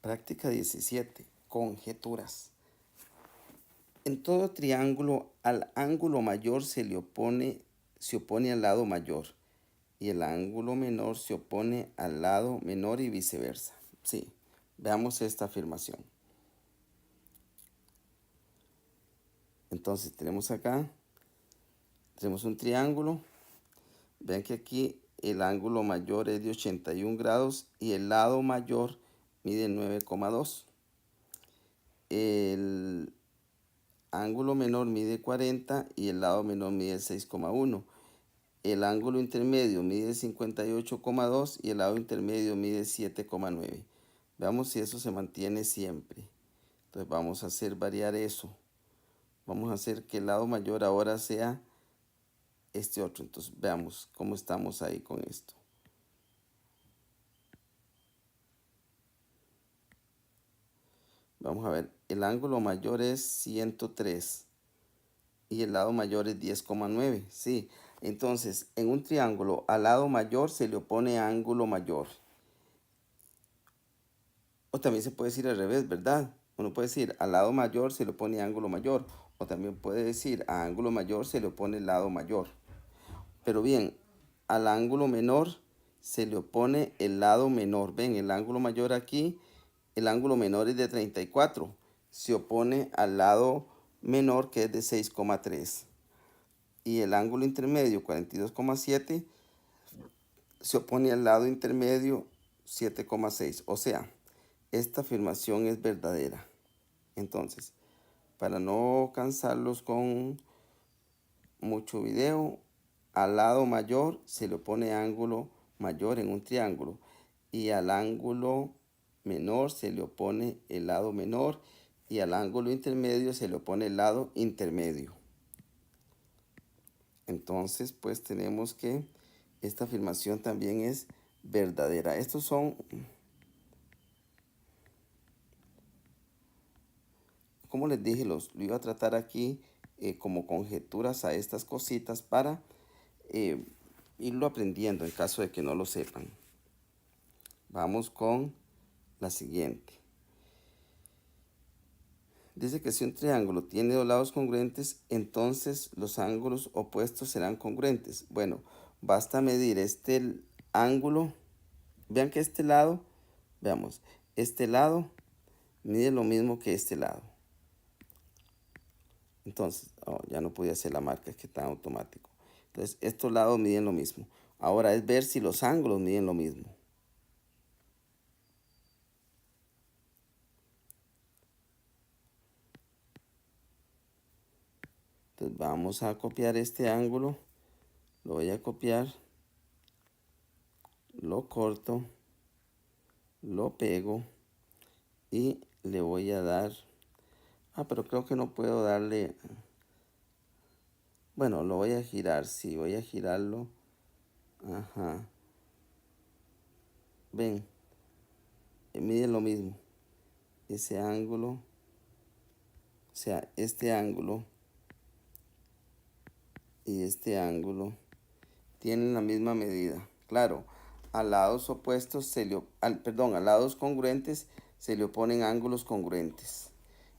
Práctica 17. Conjeturas. En todo triángulo, al ángulo mayor se opone al lado mayor y el ángulo menor se opone al lado menor y viceversa. Sí, veamos esta afirmación. Entonces tenemos acá, tenemos un triángulo. Vean que aquí el ángulo mayor es de 81 grados y el lado mayor mide 9,2. El ángulo menor mide 40 y el lado menor mide 6,1. El ángulo intermedio mide 58,2 y el lado intermedio mide 7,9. Veamos si eso se mantiene siempre. Entonces vamos a hacer variar eso. Vamos a hacer que el lado mayor ahora sea este otro. Entonces veamos cómo estamos ahí con esto. Vamos a ver, el ángulo mayor es 103 y el lado mayor es 10,9. Sí, entonces en un triángulo al lado mayor se le opone ángulo mayor. O también se puede decir al revés, ¿verdad? Uno puede decir al lado mayor se le opone ángulo mayor. O también puede decir a ángulo mayor se le opone el lado mayor. Pero bien, al ángulo menor se le opone el lado menor. Ven, el ángulo mayor aquí, el ángulo menor es de 34. Se opone al lado menor que es de 6,3. Y el ángulo intermedio, 42,7, se opone al lado intermedio 7,6. O sea, esta afirmación es verdadera. Entonces, para no cansarlos con mucho video, al lado mayor se le opone ángulo mayor en un triángulo y al ángulo menor se le opone el lado menor y al ángulo intermedio se le opone el lado intermedio. Entonces, pues tenemos que esta afirmación también es verdadera. Estos son, como les dije, lo iba a tratar aquí como conjeturas a estas cositas para irlo aprendiendo en caso de que no lo sepan. Vamos con la siguiente. Dice que si un triángulo tiene dos lados congruentes, entonces los ángulos opuestos serán congruentes. Bueno, basta medir este ángulo. Vean que este lado, veamos, este lado mide lo mismo que este lado. Entonces, ya no podía hacer la marca, es que está automático. Entonces, estos lados miden lo mismo. Ahora es ver si los ángulos miden lo mismo. Entonces, vamos a copiar este ángulo. Lo voy a copiar. Lo corto. Lo pego. Y le voy a dar... pero creo que no puedo darle... Bueno, lo voy a girar. Sí, voy a girarlo. Ajá. Ven. Mide lo mismo. Ese ángulo. O sea, este ángulo y este ángulo tienen la misma medida. Claro, a lados opuestos a lados congruentes se le oponen ángulos congruentes.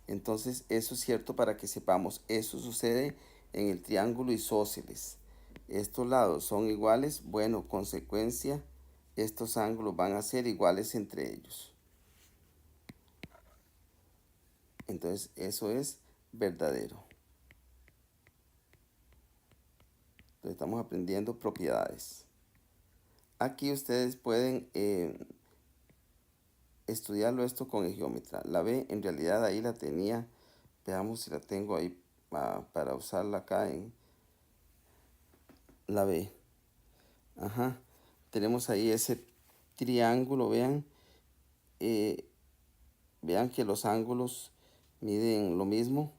Entonces, eso es cierto para que sepamos. Eso sucede en el triángulo isósceles. Estos lados son iguales. Bueno, consecuencia, estos ángulos van a ser iguales entre ellos. Entonces, eso es verdadero. Entonces, estamos aprendiendo propiedades. Aquí ustedes pueden estudiarlo esto con el geómetra. La B en realidad ahí la tenía. Veamos si la tengo ahí para usarla acá en la B. Ajá. Tenemos ahí ese triángulo, vean. Vean que los ángulos miden lo mismo.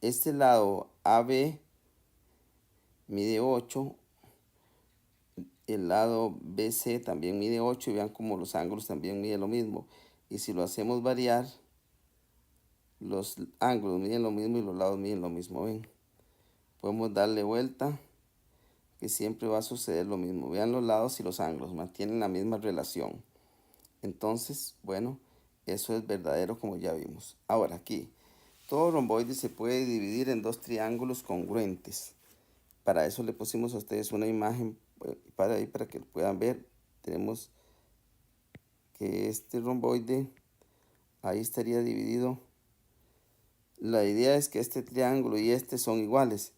Este lado AB mide 8. El lado BC también mide 8 y vean como los ángulos también miden lo mismo. Y si lo hacemos variar, los ángulos miden lo mismo y los lados miden lo mismo. ¿Ven? Podemos darle vuelta, que siempre va a suceder lo mismo. Vean los lados y los ángulos, mantienen la misma relación. Entonces, bueno, Eso es verdadero como ya vimos. Ahora aquí, todo romboide se puede dividir en dos triángulos congruentes. Para eso le pusimos a ustedes una imagen para ahí para que lo puedan ver. Tenemos que este romboide ahí estaría dividido. La idea es que este triángulo y este son iguales.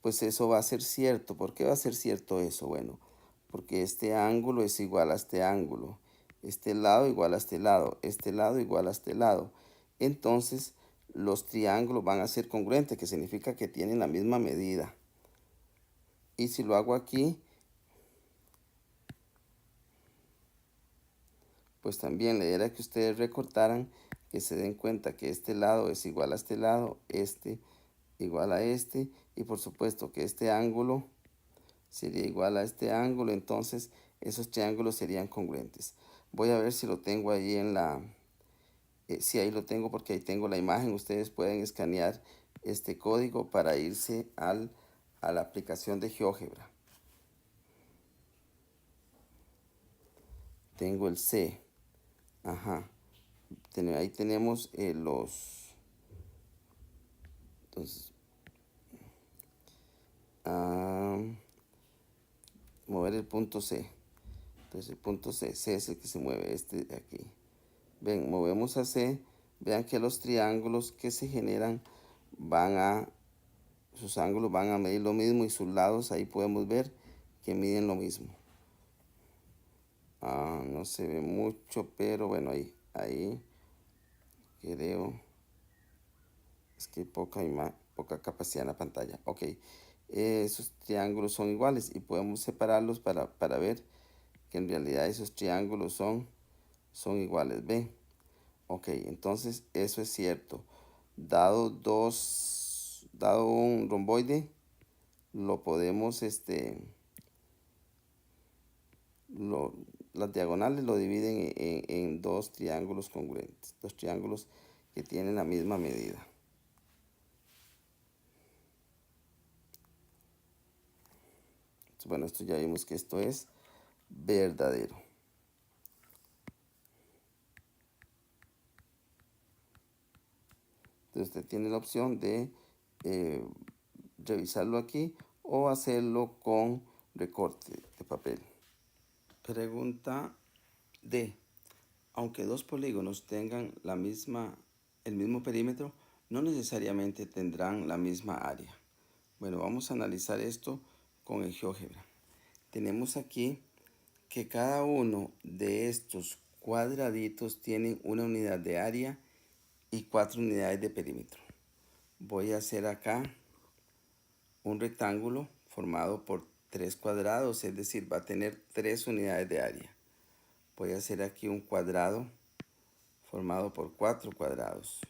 Pues eso va a ser cierto. ¿Por qué va a ser cierto eso? Bueno, porque este ángulo es igual a este ángulo. Este lado igual a este lado. Este lado igual a este lado. Entonces, los triángulos van a ser congruentes, que significa que tienen la misma medida. Y si lo hago aquí, pues también la idea era que ustedes recortaran, que se den cuenta que este lado es igual a este lado, este igual a este, y por supuesto que este ángulo sería igual a este ángulo, entonces esos triángulos serían congruentes. Voy a ver si lo tengo ahí en la... sí, ahí lo tengo porque ahí tengo la imagen. Ustedes pueden escanear este código para irse a la aplicación de GeoGebra. Tengo el C. Ajá. Ahí tenemos los... Entonces, ah, mover el punto C. Entonces el punto C es el que se mueve, este de aquí. Ven, movemos a C. Vean que los triángulos que se generan sus ángulos van a medir lo mismo y sus lados ahí podemos ver que miden lo mismo. No se ve mucho, pero bueno, ahí creo. Es que hay poca capacidad en la pantalla. Ok, esos triángulos son iguales y podemos separarlos para ver que en realidad esos triángulos son iguales. ¿Ven? Ok, entonces eso es cierto. Dado un romboide, lo podemos, las diagonales lo dividen en dos triángulos congruentes, dos triángulos que tienen la misma medida. Bueno, esto ya vimos que esto es verdadero. Entonces usted tiene la opción de revisarlo aquí o hacerlo con recorte de papel. Pregunta D. Aunque dos polígonos tengan el mismo perímetro, no necesariamente tendrán la misma área. Bueno, vamos a analizar esto con el GeoGebra. Tenemos aquí que cada uno de estos cuadraditos tiene una unidad de área y 4 unidades de perímetro. Voy a hacer acá un rectángulo formado por 3 cuadrados, es decir, va a tener 3 unidades de área. Voy a hacer aquí un cuadrado formado por 4 cuadrados.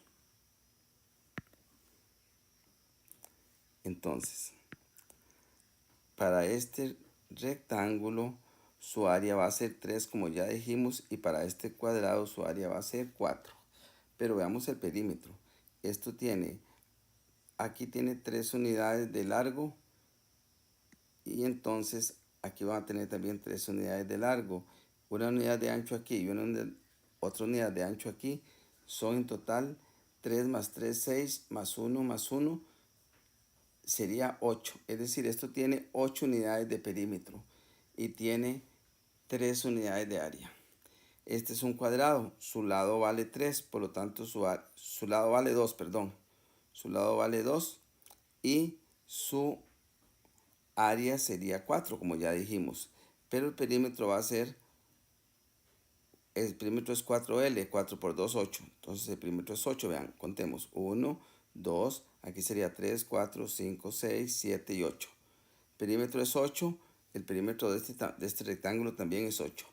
Entonces, para este rectángulo su área va a ser 3 como ya dijimos, y para este cuadrado su área va a ser 4. Pero veamos el perímetro. Aquí tiene 3 unidades de largo y entonces aquí van a tener también 3 unidades de largo. Una unidad de ancho aquí y otra unidad de ancho aquí. Son en total 3 más 3, 6 más 1 más 1 sería 8. Es decir, esto tiene 8 unidades de perímetro y tiene 3 unidades de área. Este es un cuadrado, su lado vale 3, por lo tanto su lado vale 2, perdón. Su lado vale 2 y su área sería 4, como ya dijimos. Pero el perímetro el perímetro es 4L, 4 por 2, 8. Entonces el perímetro es 8, vean, contemos. 1, 2, aquí sería 3, 4, 5, 6, 7 y 8. El perímetro es 8, el perímetro de este rectángulo también es 8.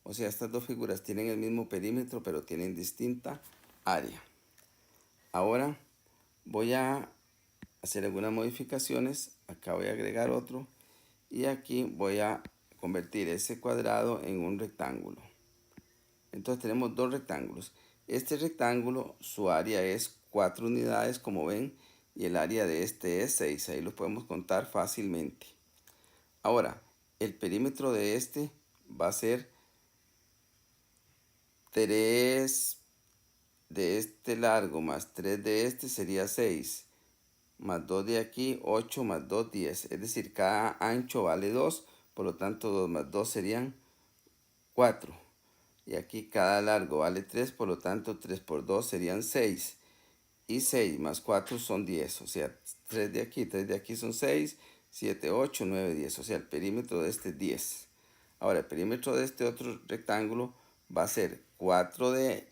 O sea, estas dos figuras tienen el mismo perímetro, pero tienen distinta área. Ahora voy a hacer algunas modificaciones. Acá voy a agregar otro. Y aquí voy a convertir ese cuadrado en un rectángulo. Entonces tenemos dos rectángulos. Este rectángulo, su área es 4 unidades, como ven, y el área de este es 6. Ahí lo podemos contar fácilmente. Ahora, el perímetro de este va a ser 3 de este largo más 3 de este sería 6. Más 2 de aquí, 8 más 2, 10. Es decir, cada ancho vale 2, por lo tanto 2 más 2 serían 4. Y aquí cada largo vale 3, por lo tanto 3 por 2 serían 6. Y 6 más 4 son 10. O sea, 3 de aquí son 6, 7, 8, 9, 10. O sea, el perímetro de este es 10. Ahora, el perímetro de este otro rectángulo va a ser 4 de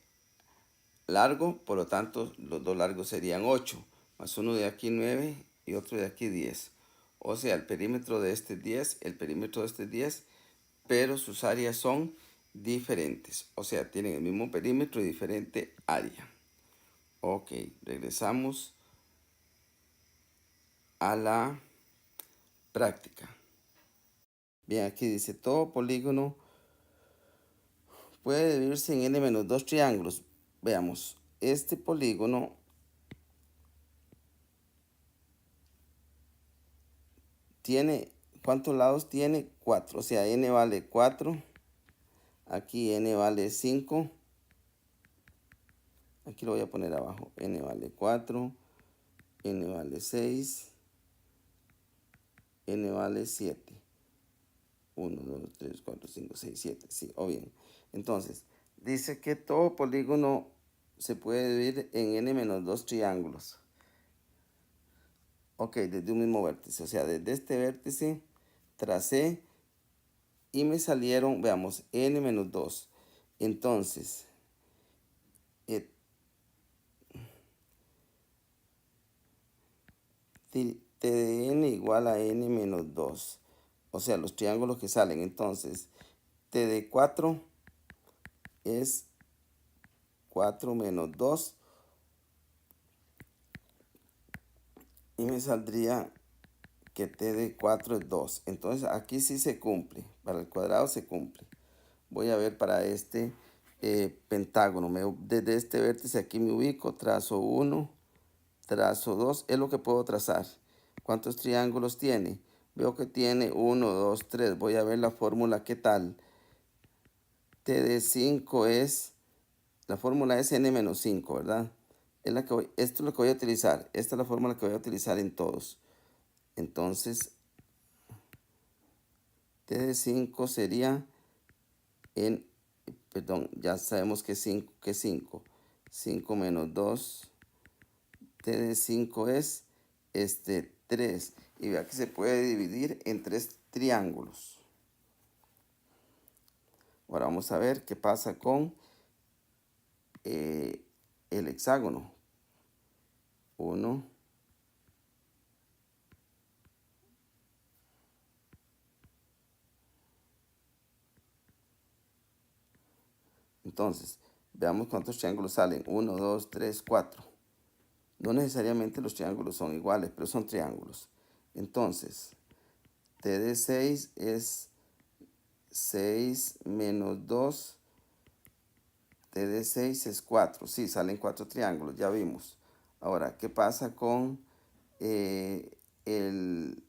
largo, por lo tanto los dos largos serían 8, más uno de aquí 9 y otro de aquí 10. O sea, el perímetro de este es 10, el perímetro de este es 10, pero sus áreas son diferentes. O sea, tienen el mismo perímetro y diferente área. Ok, regresamos a la práctica. Bien, aquí dice, todo polígono puede dividirse en n-2 triángulos. Veamos, este polígono tiene, ¿cuántos lados tiene? 4, o sea, n vale 4, aquí n vale 5, aquí lo voy a poner abajo, n vale 4, n vale 6, n vale 7, 1, 2, 3, 4, 5, 6, 7, sí, o bien. Entonces, dice que todo polígono se puede dividir en n-2 triángulos. Ok, desde un mismo vértice, o sea, desde este vértice tracé y me salieron, veamos, n-2. Entonces, T de n igual a n menos 2. O sea, los triángulos que salen. Entonces, T de 4 es 4 menos 2. Y me saldría que T de 4 es 2. Entonces, aquí sí se cumple. Para el cuadrado se cumple. Voy a ver para este pentágono. Desde este vértice aquí me ubico. Trazo 1. Trazo 2. Es lo que puedo trazar. ¿Cuántos triángulos tiene? Veo que tiene 1, 2, 3. Voy a ver la fórmula. ¿Qué tal? T de 5 es, la fórmula es n-5, ¿verdad? Esto es lo que voy a utilizar. Esta es la fórmula que voy a utilizar en todos. Entonces, T de 5 sería en, perdón, ya sabemos que 5, que 5. 5 menos 2. T de 5 es 3. Y vea que se puede dividir en 3 triángulos. Ahora vamos a ver qué pasa con el hexágono. 1. Entonces, veamos cuántos triángulos salen. 1, 2, 3, 4. No necesariamente los triángulos son iguales, pero son triángulos. Entonces, T de 6 es 6 menos 2. T de 6 es 4. Sí, salen 4 triángulos, ya vimos. Ahora, ¿qué pasa con el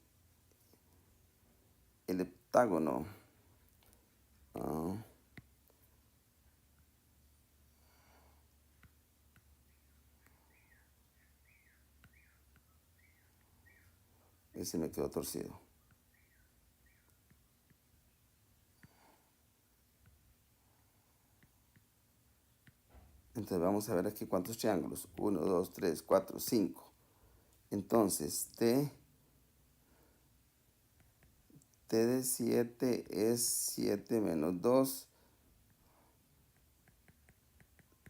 heptágono? Ah, ese me quedó torcido. Entonces vamos a ver aquí cuántos triángulos. 1, 2, 3, 4, 5. Entonces, T de 7 es 7 menos 2.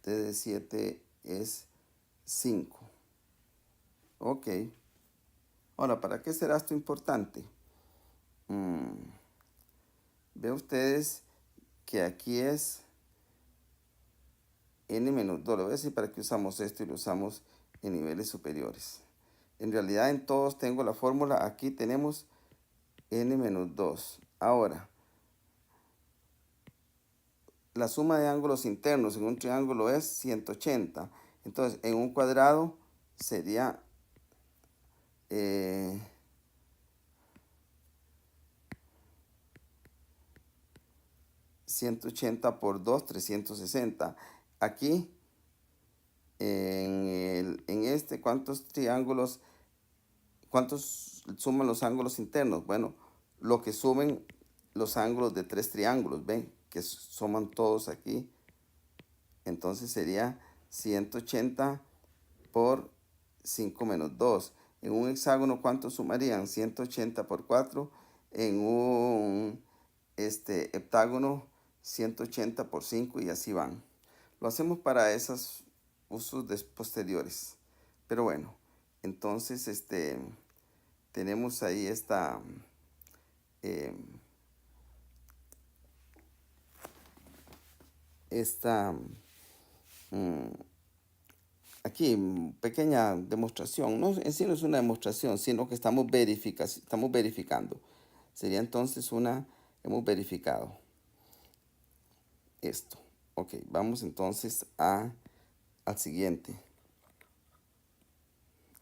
T de 7 es 5. Ok. Ahora, ¿para qué será esto importante? Ve ustedes que aquí es n menos 2. Le voy a decir para qué usamos esto y lo usamos en niveles superiores. En realidad en todos tengo la fórmula. Aquí tenemos n menos 2. Ahora, la suma de ángulos internos en un triángulo es 180. Entonces, en un cuadrado sería 180 por 2, 360. Aquí En este, ¿cuántos triángulos, cuántos suman los ángulos internos? Bueno, lo que sumen los ángulos de tres triángulos, ¿ven? Que suman todos aquí. Entonces sería 180 por 5 menos 2. En un hexágono, ¿cuánto sumarían? 180 por 4. En un heptágono, 180 por 5 y así van. Lo hacemos para esos usos posteriores. Pero bueno, entonces tenemos ahí eh, esta mm, aquí, pequeña demostración. No, en sí no es una demostración, sino que estamos verificando. Sería entonces hemos verificado esto. Ok, vamos entonces al siguiente.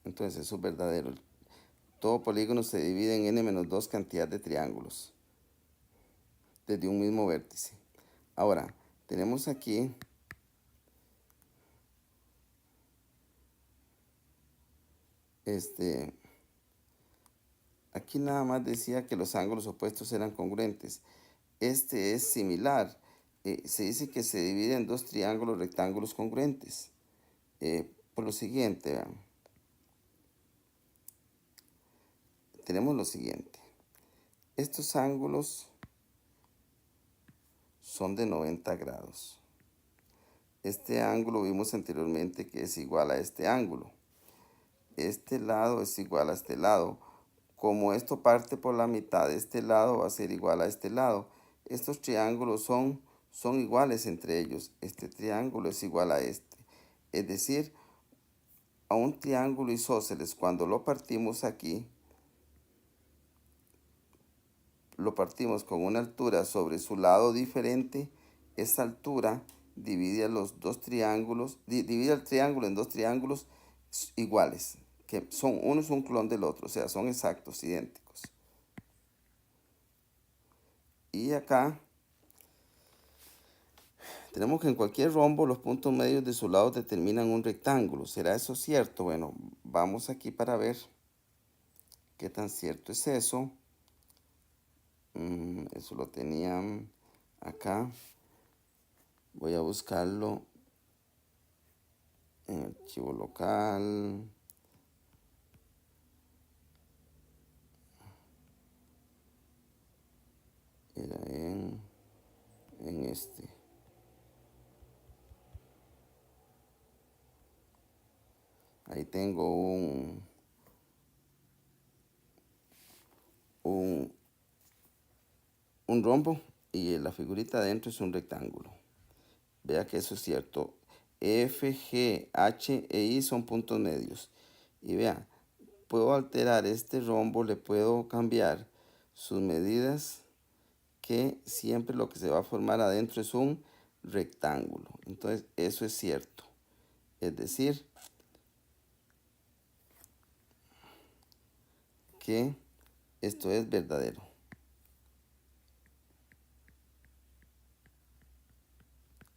Entonces eso es verdadero. Todo polígono se divide en n-2 cantidad de triángulos desde un mismo vértice. Ahora, tenemos aquí aquí nada más decía que los ángulos opuestos eran congruentes. Este es similar. Se dice que se divide en dos triángulos rectángulos congruentes. Por lo siguiente, vean. Tenemos lo siguiente. Estos ángulos son de 90 grados. Este ángulo vimos anteriormente que es igual a este ángulo. Este lado es igual a este lado. Como esto parte por la mitad, de este lado va a ser igual a este lado. Estos triángulos son iguales entre ellos. Este triángulo es igual a este. Es decir, a un triángulo isósceles, cuando lo partimos aquí, lo partimos con una altura sobre su lado diferente. Esa altura divide los dos triángulos, divide el triángulo en dos triángulos iguales, que son uno es un clon del otro, o sea, son exactos, idénticos. Y acá tenemos que en cualquier rombo los puntos medios de su lado determinan un rectángulo. ¿Será eso cierto? Bueno, vamos aquí para ver qué tan cierto es eso. Eso lo tenían acá. Voy a buscarlo en archivo local. Era en este. Ahí tengo un rombo y la figurita adentro es un rectángulo. Vea que eso es cierto. F, G, H e I son puntos medios. Y vea, puedo alterar este rombo, le puedo cambiar sus medidas, que siempre lo que se va a formar adentro es un rectángulo. Entonces, eso es cierto. Es decir, que esto es verdadero.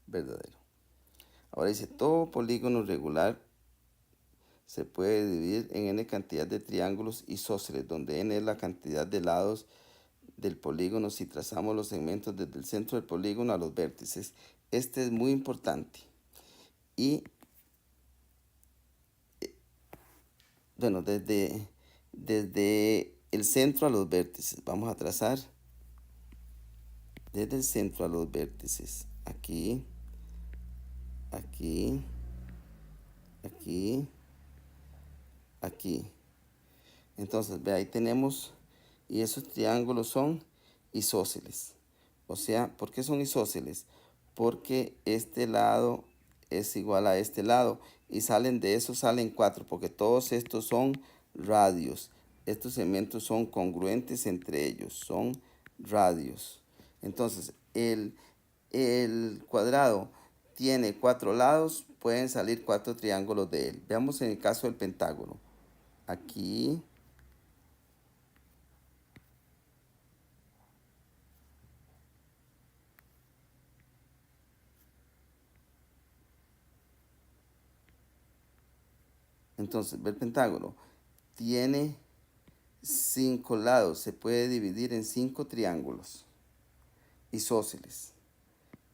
Verdadero. Ahora dice, todo polígono regular se puede dividir en n cantidad de triángulos isósceles, donde n es la cantidad de lados del polígono si trazamos los segmentos desde el centro del polígono a los vértices. Este es muy importante. Y, bueno, desde el centro a los vértices. Vamos a trazar desde el centro a los vértices. Aquí, aquí, aquí, aquí. Entonces, ve, ahí tenemos, y esos triángulos son isósceles. O sea, ¿por qué son isósceles? Porque este lado es igual a este lado. Y salen de eso, salen 4, porque todos estos son radios. Estos segmentos son congruentes entre ellos, son radios. Entonces, el cuadrado tiene 4 lados, pueden salir 4 triángulos de él. Veamos en el caso del pentágono. Aquí, Entonces, ve el pentágono. Tiene 5 lados. Se puede dividir en 5 triángulos isósceles.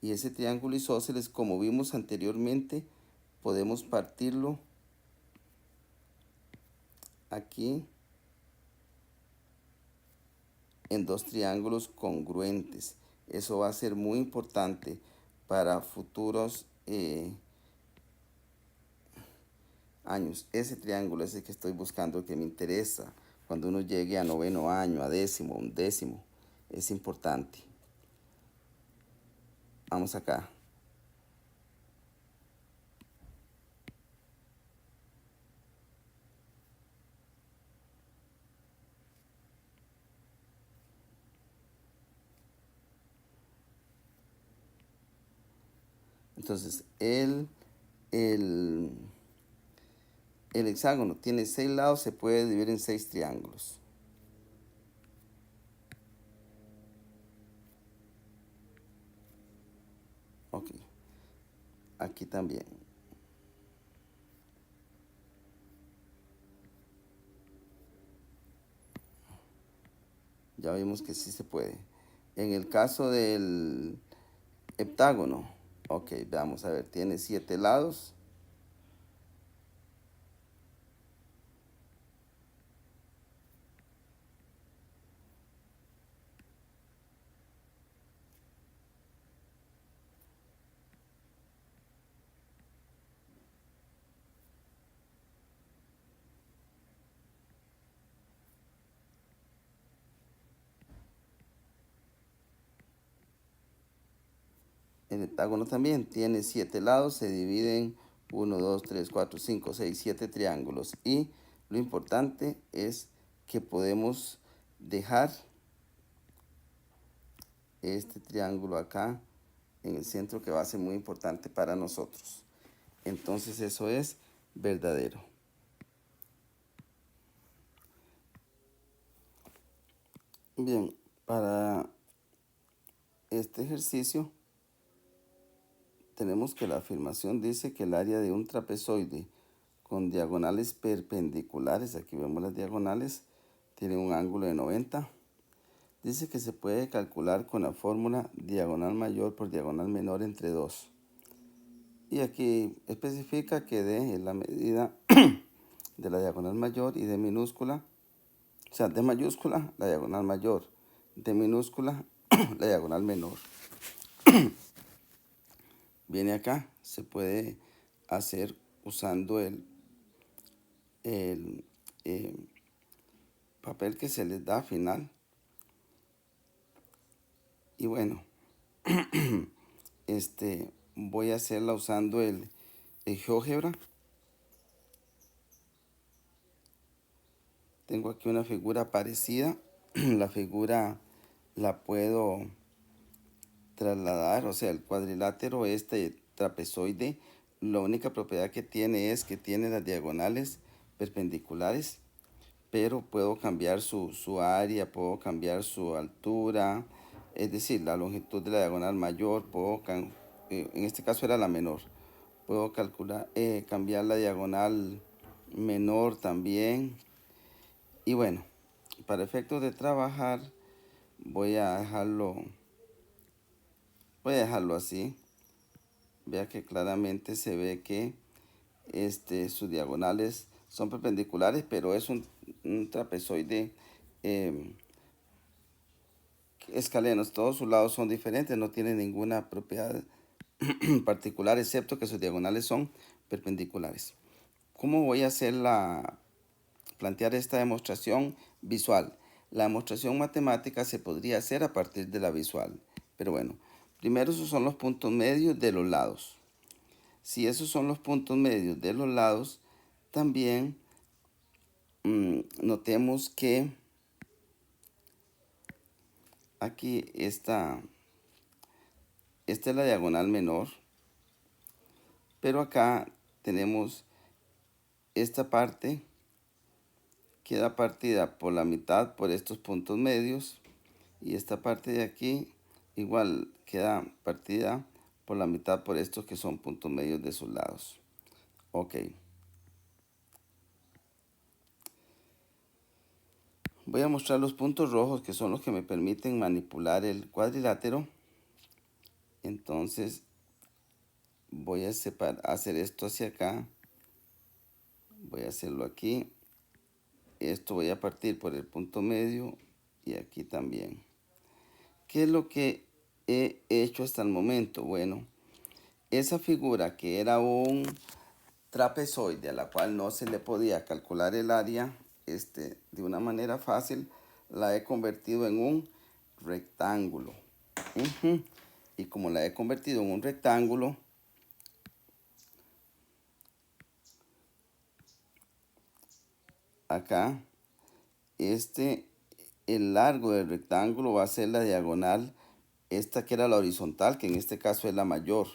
Y ese triángulo isósceles, como vimos anteriormente, podemos partirlo aquí en 2 triángulos congruentes. Eso va a ser muy importante para futuros años. Ese triángulo es el que estoy buscando, que me interesa cuando uno llegue a noveno año, a décimo, undécimo. Es importante. Vamos acá. Entonces, el, el hexágono tiene 6 lados, se puede dividir en 6 triángulos. Ok, aquí también. Ya vimos que sí se puede. En el caso del heptágono, ok, vamos a ver, tiene 7 lados. El heptágono también tiene 7 lados, se divide en 1, 2, 3, 4, 5, 6, 7 triángulos. Y lo importante es que podemos dejar este triángulo acá en el centro, que va a ser muy importante para nosotros. Entonces eso es verdadero. Bien, para este ejercicio tenemos que la afirmación dice que el área de un trapezoide con diagonales perpendiculares, aquí vemos las diagonales, tiene un ángulo de 90. Dice que se puede calcular con la fórmula diagonal mayor por diagonal menor entre 2. Y aquí especifica que D es la medida de la diagonal mayor y D minúscula, o sea, D mayúscula, la diagonal mayor, D minúscula, la diagonal menor. Viene acá, se puede hacer usando el papel que se les da final. Y bueno, voy a hacerla usando el GeoGebra. Tengo aquí una figura parecida. La figura la puedo trasladar, o sea, el cuadrilátero trapezoide, la única propiedad que tiene es que tiene las diagonales perpendiculares, pero puedo cambiar su área, puedo cambiar su altura, es decir, la longitud de la diagonal mayor, en este caso era la menor, puedo cambiar la diagonal menor también. Y bueno, para efectos de trabajar voy a dejarlo así. Vea que claramente se ve que sus diagonales son perpendiculares, pero es un trapezoide escalenos. Todos sus lados son diferentes, no tiene ninguna propiedad particular, excepto que sus diagonales son perpendiculares. ¿Cómo voy a plantear esta demostración visual? La demostración matemática se podría hacer a partir de la visual, pero bueno, primero esos son los puntos medios de los lados. Si esos son los puntos medios de los lados, también notemos que aquí esta es la diagonal menor, pero acá tenemos esta parte, queda partida por la mitad por estos puntos medios, y esta parte de aquí igual queda partida por la mitad por estos que son puntos medios de sus lados. Ok. Voy a mostrar los puntos rojos que son los que me permiten manipular el cuadrilátero. Entonces voy a hacer esto hacia acá. Voy a hacerlo aquí. Esto voy a partir por el punto medio y aquí también. ¿Qué es lo que he hecho hasta el momento? Bueno, esa figura que era un trapezoide a la cual no se le podía calcular el área de una manera fácil, la he convertido en un rectángulo. Y como la he convertido en un rectángulo, acá, el largo del rectángulo va a ser la diagonal, esta que era la horizontal, que en este caso es la mayor.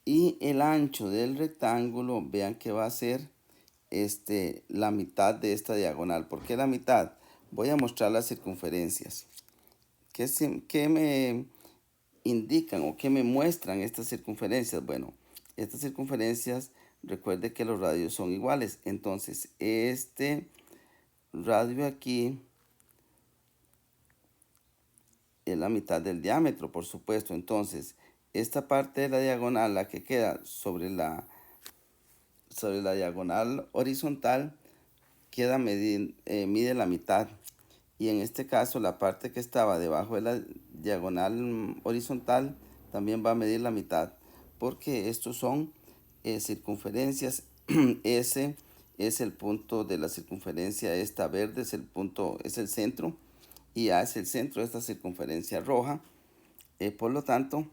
Y el ancho del rectángulo, vean que va a ser la mitad de esta diagonal. ¿Por qué la mitad? Voy a mostrar las circunferencias. ¿Qué me indican o qué me muestran estas circunferencias? Bueno, estas circunferencias, recuerde que los radios son iguales. Entonces, este radio aquí es la mitad del diámetro, por supuesto. Entonces, esta parte de la diagonal, la que queda sobre la diagonal horizontal, mide la mitad. Y en este caso, la parte que estaba debajo de la diagonal horizontal también va a medir la mitad, porque estos son circunferencias. S es el punto de la circunferencia, esta verde es el punto, es el centro, y A es el centro de esta circunferencia roja. Por lo tanto,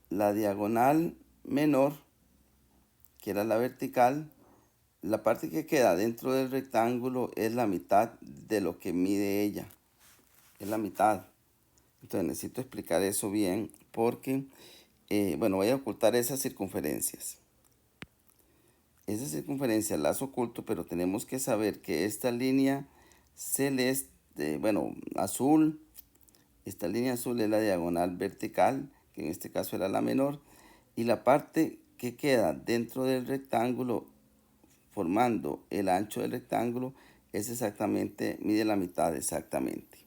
la diagonal menor, que era la vertical, la parte que queda dentro del rectángulo es la mitad de lo que mide ella. Es la mitad. Entonces necesito explicar eso bien porque, bueno, voy a ocultar esas circunferencias. Esas circunferencias las oculto, pero tenemos que saber que esta línea celeste, bueno, azul, esta línea azul es la diagonal vertical, que en este caso era la menor, y la parte que queda dentro del rectángulo formando el ancho del rectángulo es exactamente, mide la mitad exactamente.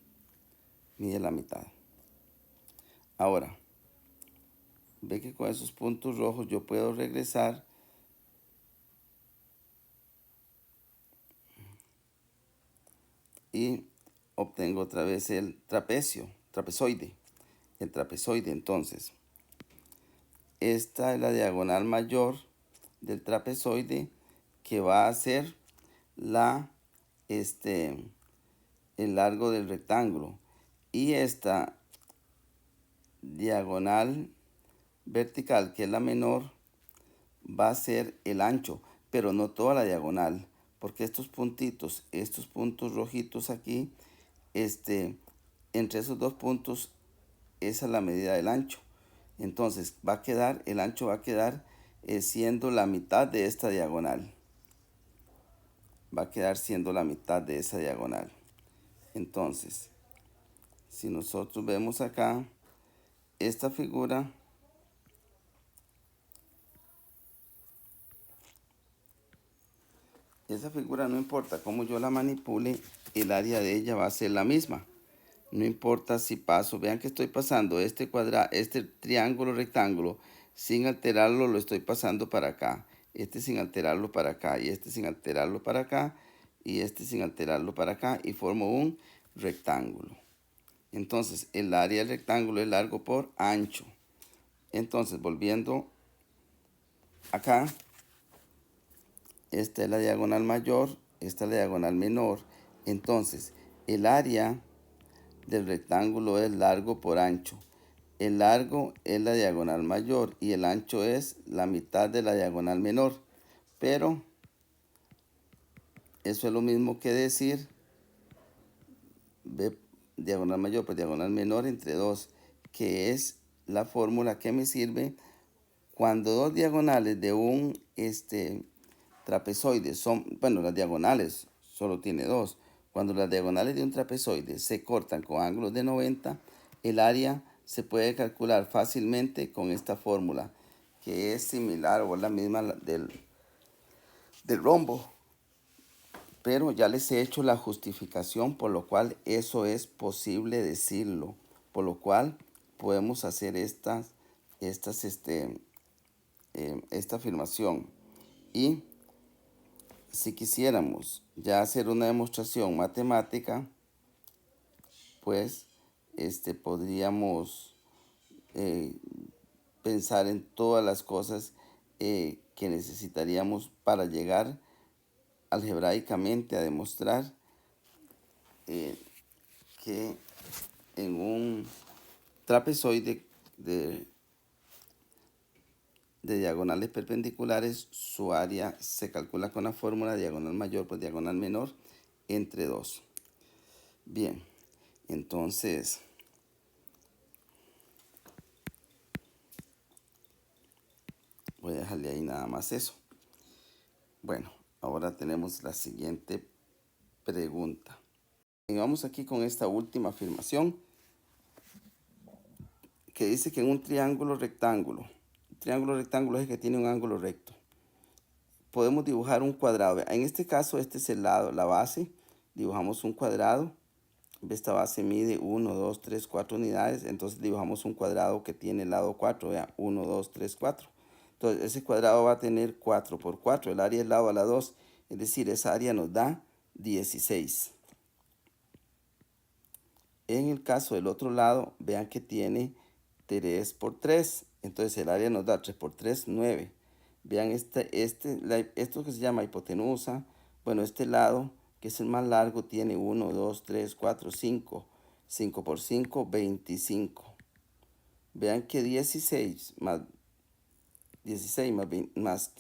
Mide la mitad. Ahora, ve que con esos puntos rojos yo puedo regresar y obtengo otra vez el trapezoide. El trapezoide, entonces, esta es la diagonal mayor del trapezoide que va a ser la, el largo del rectángulo. Y esta diagonal vertical, que es la menor, va a ser el ancho, pero no toda la diagonal, porque estos puntitos, estos puntos rojitos aquí, entre esos dos puntos, esa es la medida del ancho. Entonces va a quedar, el ancho va a quedar siendo la mitad de esta diagonal. Va a quedar siendo la mitad de esa diagonal. Entonces, si nosotros vemos acá, esta figura, esa figura no importa cómo yo la manipule, el área de ella va a ser la misma. No importa si paso, vean que estoy pasando este triángulo rectángulo, sin alterarlo lo estoy pasando para acá. Este sin alterarlo para acá, y este sin alterarlo para acá, y este sin alterarlo para acá, y formo un rectángulo. Entonces, el área del rectángulo es largo por ancho. Entonces, volviendo acá, esta es la diagonal mayor, esta es la diagonal menor. Entonces, el área del rectángulo es largo por ancho. El largo es la diagonal mayor y el ancho es la mitad de la diagonal menor. Pero eso es lo mismo que decir diagonal mayor por diagonal menor entre 2, que es la fórmula que me sirve cuando dos diagonales de un trapezoide son, bueno, las diagonales solo tiene dos. Cuando las diagonales de un trapezoide se cortan con ángulos de 90, el área se puede calcular fácilmente con esta fórmula, que es similar o la misma del rombo. pero ya les he hecho la justificación por lo cual eso es posible decirlo, por lo cual podemos hacer esta afirmación. Y si quisiéramos ya hacer una demostración matemática, pues podríamos pensar en todas las cosas que necesitaríamos para llegar algebraicamente a demostrar que en un trapezoide de diagonales perpendiculares su área se calcula con la fórmula diagonal mayor por diagonal menor entre 2. Bien, entonces voy a dejarle ahí nada más eso. Bueno, ahora tenemos la siguiente pregunta. Y vamos aquí con esta última afirmación que dice que en un triángulo rectángulo es el que tiene un ángulo recto, podemos dibujar un cuadrado. En este caso, este es el lado, la base. Dibujamos un cuadrado. Esta base mide 1, 2, 3, 4 unidades. Entonces dibujamos un cuadrado que tiene el lado 4. Vean, 1, 2, 3, 4. Entonces ese cuadrado va a tener 4 por 4. El área es lado a la 2. Es decir, esa área nos da 16. En el caso del otro lado, vean que tiene 3 por 3. Entonces el área nos da 3 por 3, 9. Vean esto que se llama hipotenusa. Bueno, este lado, que es el más largo, tiene 1, 2, 3, 4, 5. 5 por 5, 25. Vean que 16 más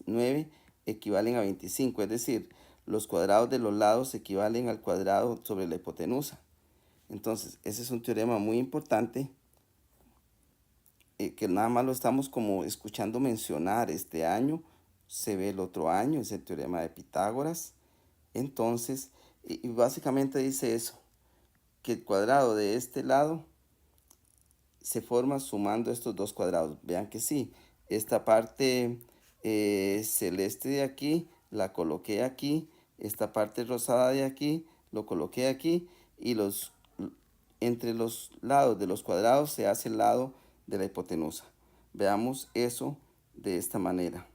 9 equivalen a 25. Es decir, los cuadrados de los lados equivalen al cuadrado sobre la hipotenusa. Entonces, ese es un teorema muy importante que nada más lo estamos como escuchando mencionar este año, se ve el otro año, es el teorema de Pitágoras. Entonces, y básicamente dice eso, que el cuadrado de este lado se forma sumando estos dos cuadrados. Vean que sí, esta parte celeste de aquí la coloqué aquí, esta parte rosada de aquí lo coloqué aquí y entre los lados de los cuadrados se hace el lado de la hipotenusa. Veamos eso de esta manera.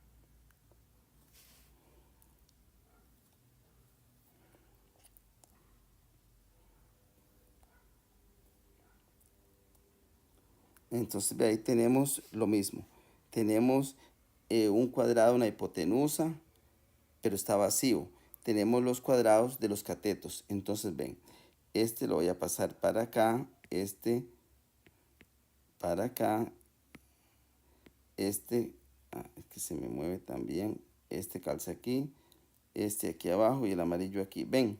Entonces ahí tenemos lo mismo. Tenemos un cuadrado, una hipotenusa, pero está vacío. Tenemos los cuadrados de los catetos. Entonces ven, este lo voy a pasar para acá, este para acá, es que se me mueve también, este calza aquí, este aquí abajo y el amarillo aquí. Ven,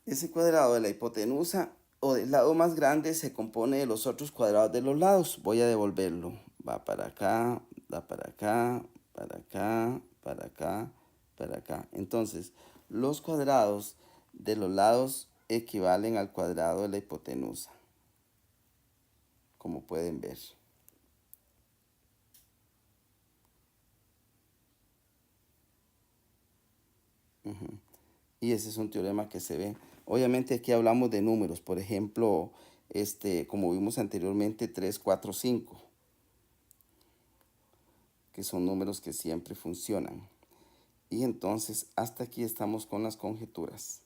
ese cuadrado de la hipotenusa o del lado más grande se compone de los otros cuadrados de los lados. Voy a devolverlo. Va para acá, va para acá, para acá, para acá, para acá. Entonces, los cuadrados de los lados equivalen al cuadrado de la hipotenusa, como pueden ver. Y ese es un teorema que se ve. Obviamente aquí hablamos de números, por ejemplo, como vimos anteriormente, 3, 4, 5, que son números que siempre funcionan. Y entonces hasta aquí estamos con las conjeturas.